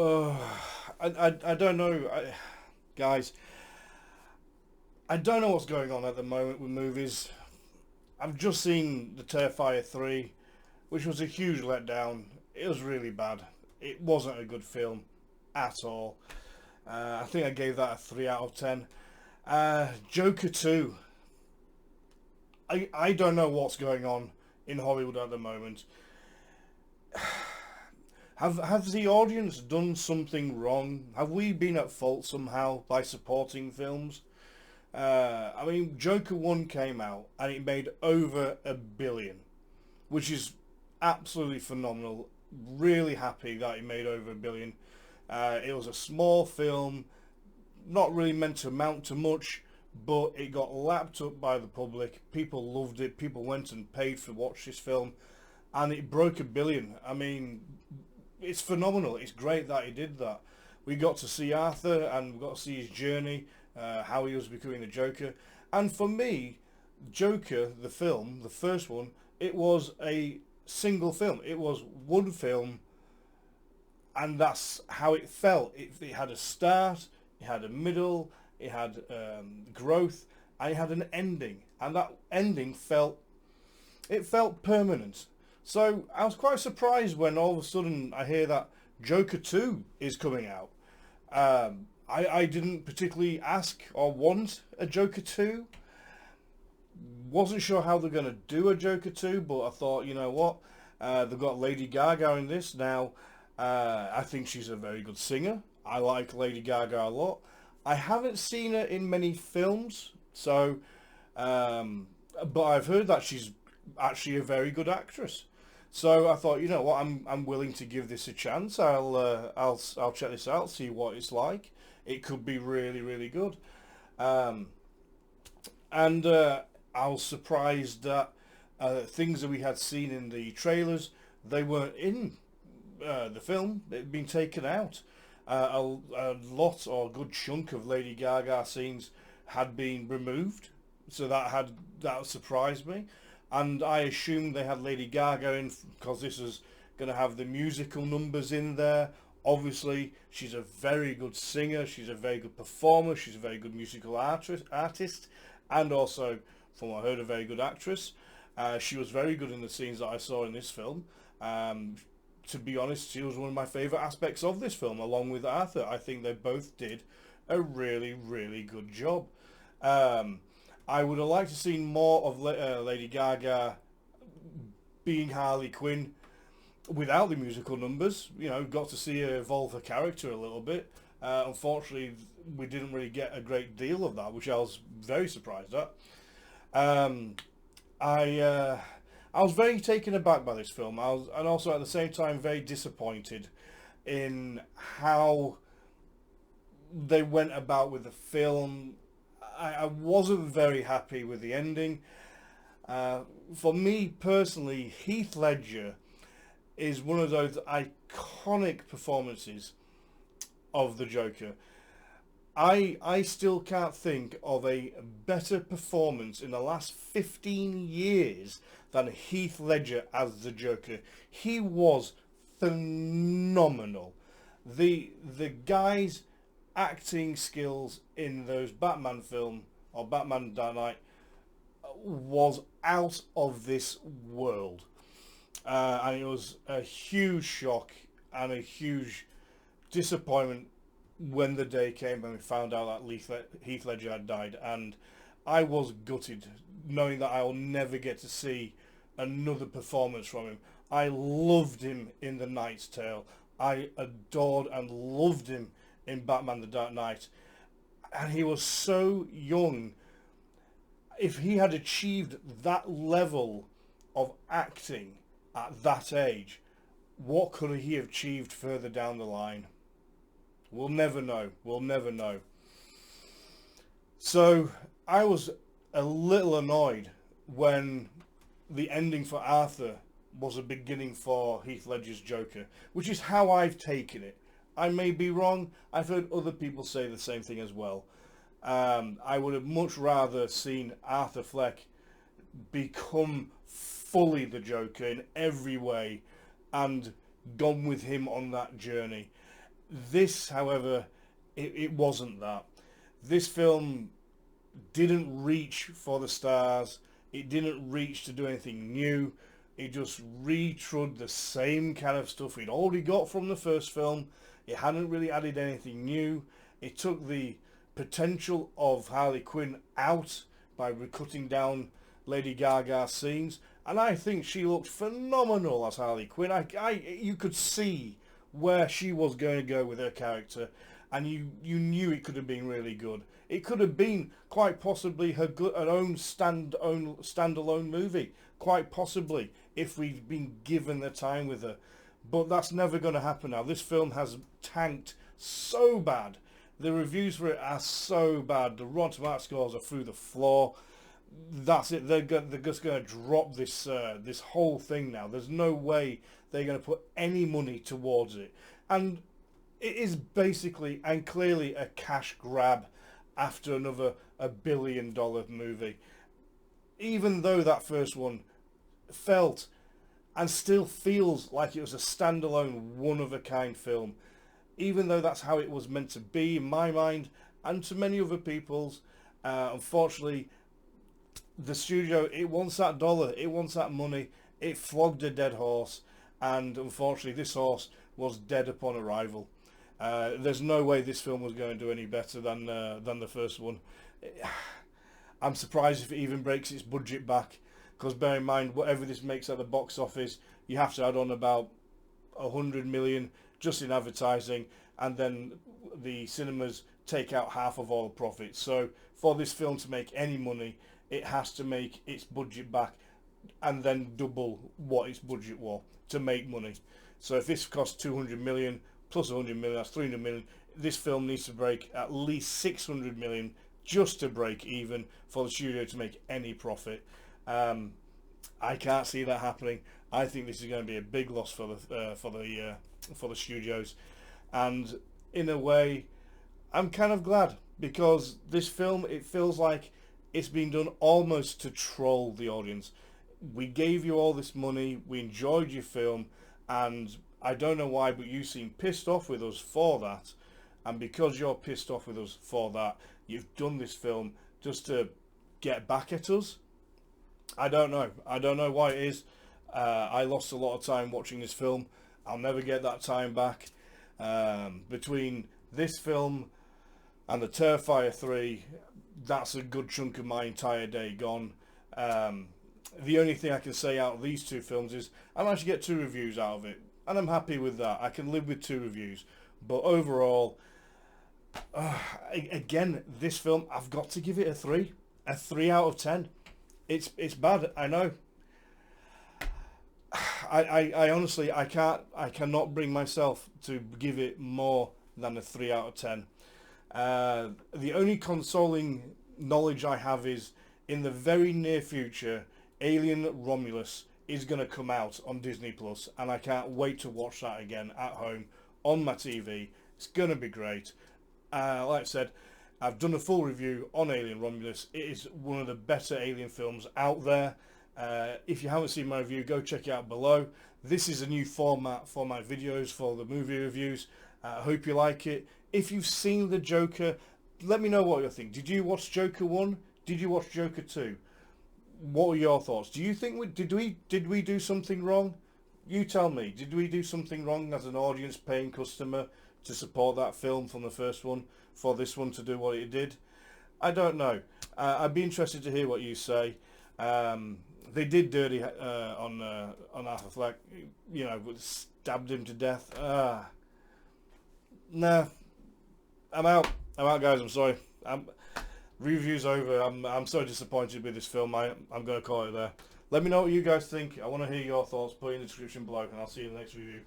Uh, I don't know, guys. I don't know what's going on at the moment with movies. I've just seen The Terrifier 3, which was a huge letdown. It was really bad. It wasn't a good film at all. I think I gave that a 3 out of 10. Joker 2. I don't know what's going on in Hollywood at the moment. Have the audience done something wrong? Have we been at fault somehow by supporting films? I mean, Joker 1 came out and it made over 1 billion, which is absolutely phenomenal. Really happy that it made over 1 billion. It was a small film, not really meant to amount to much, but it got lapped up by the public. People loved it. People went and paid to watch this film, and it broke 1 billion. I mean, it's phenomenal. It's great that he did that. We got to see Arthur, and we got to see his journey, how he was becoming the Joker. And for me, Joker, the film, the first one, it was a single film. It was one film, and that's how it felt. It had a start, it had a middle, it had growth, and it had an ending. And that ending felt permanent. So I was quite surprised when all of a sudden I hear that Joker 2 is coming out. I didn't particularly ask or want a Joker 2. Wasn't sure how they're going to do a Joker 2, but I thought, you know what? They've got Lady Gaga in this. Now, I think she's a very good singer. I like Lady Gaga a lot. I haven't seen her in many films, so, but I've heard that she's actually a very good actress. So I thought, you know what, I'm willing to give this a chance. I'll check this out, see what it's like. It could be really really good. Um, and I was surprised that things that we had seen in the trailers, they weren't in the film. They'd been taken out. A lot or a good chunk of Lady Gaga scenes had been removed, so that surprised me. And I assumed they had Lady Gaga in because this is going to have the musical numbers in there. Obviously, she's a very good singer. She's a very good performer. She's a very good musical artist, and also, from what I heard, a very good actress. She was very good in the scenes that I saw in this film. To be honest, she was one of my favourite aspects of this film, along with Arthur. I think they both did a really, really good job. Um, I would have liked to see more of Lady Gaga being Harley Quinn without the musical numbers. You know, got to see her evolve her character a little bit. Unfortunately, we didn't really get a great deal of that, which I was very surprised at. Um, I I was very taken aback by this film. And also at the same time, very disappointed in how they went about with the film. I wasn't very happy with the ending. For me personally, Heath Ledger is one of those iconic performances of the Joker. I still can't think of a better performance in the last 15 years than Heath Ledger as the Joker. He was phenomenal. The guy's acting skills in those Batman film or Batman Dark Knight was out of this world. And it was a huge shock and a huge disappointment when the day came when we found out that Heath Ledger had died, and I was gutted knowing that I will never get to see another performance from him. I loved him in The Knight's Tale. I adored and loved him in Batman the Dark Knight, and he was so young. If he had achieved that level of acting at that age, what could he have achieved further down the line? We'll never know. We'll never know. So I was a little annoyed when the ending for Arthur was a beginning for Heath Ledger's Joker, which is how I've taken it. I may be wrong. I've heard other people say the same thing as well. I would have much rather seen Arthur Fleck become fully the Joker in every way and gone with him on that journey. This, however, it wasn't that. This film didn't reach for the stars. It didn't reach to do anything new. It just retrud the same kind of stuff we'd already got from the first film. It hadn't really added anything new. It took the potential of Harley Quinn out by cutting down Lady Gaga's scenes, and I think she looked phenomenal as Harley Quinn. You could see where she was going to go with her character, and you knew it could have been really good. It could have been quite possibly her own standalone movie, quite possibly, if we'd been given the time with her. But that's never going to happen now. This film has tanked so bad. The reviews for it are so bad. The Rotten Tomatoes scores are through the floor. That's it. They're just going to drop this this whole thing now. There's no way they're going to put any money towards it. And it is basically and clearly a cash grab after another $1 billion movie. Even though that first one felt and still feels like it was a standalone, one-of-a-kind film, even though that's how it was meant to be in my mind and to many other people's, unfortunately, the studio, it wants that dollar, it wants that money, it flogged a dead horse, and unfortunately this horse was dead upon arrival. There's no way this film was going to do any better than the first one. I'm surprised if it even breaks its budget back, because bear in mind, whatever this makes at the box office, you have to add on about 100 million just in advertising, and then the cinemas take out half of all the profits. So for this film to make any money, it has to make its budget back and then double what its budget was to make money. So if this costs 200 million plus 100 million, that's 300 million. This film needs to break at least 600 million just to break even for the studio to make any profit. I can't see that happening. I think this is going to be a big loss for the studios, and in a way, I'm kind of glad, because this film, it feels like it's been done almost to troll the audience. We gave you all this money, we enjoyed your film, and I don't know why, but you seem pissed off with us for that, and because you're pissed off with us for that, you've done this film just to get back at us. I don't know why it is. I lost a lot of time watching this film. I'll never get that time back. Between this film and the Terrifier 3, that's a good chunk of my entire day gone. The only thing I can say out of these two films is I managed to get 2 reviews out of it, and I'm happy with that. I can live with 2 reviews. But overall, again, this film, I've got to give it a 3. A 3 out of 10. It's bad, I know. I honestly, I cannot bring myself to give it more than a 3 out of 10. The only consoling knowledge I have is in the very near future, Alien Romulus is going to come out on Disney Plus, and I can't wait to watch that again at home on my TV. It's going to be great. Like I said, I've done a full review on Alien Romulus. It is one of the better Alien films out there. If you haven't seen my review, go check it out below. This is a new format for my videos for the movie reviews. I hope you like it. If you've seen The Joker, let me know what you think. Did you watch Joker 1? Did you watch Joker 2? What were your thoughts? Do you think did we do something wrong? You tell me. Did we do something wrong as an audience paying customer to support that film from the first one for this one to do what it did? I don't know. I'd be interested to hear what you say. They did dirty on Arthur Fleck, you know, stabbed him to death. Nah, I'm out, guys. I'm sorry. Review's over. I'm so disappointed with this film. I'm going to call it there. Let me know what you guys think. I want to hear your thoughts. Put it in the description below, and I'll see you in the next review.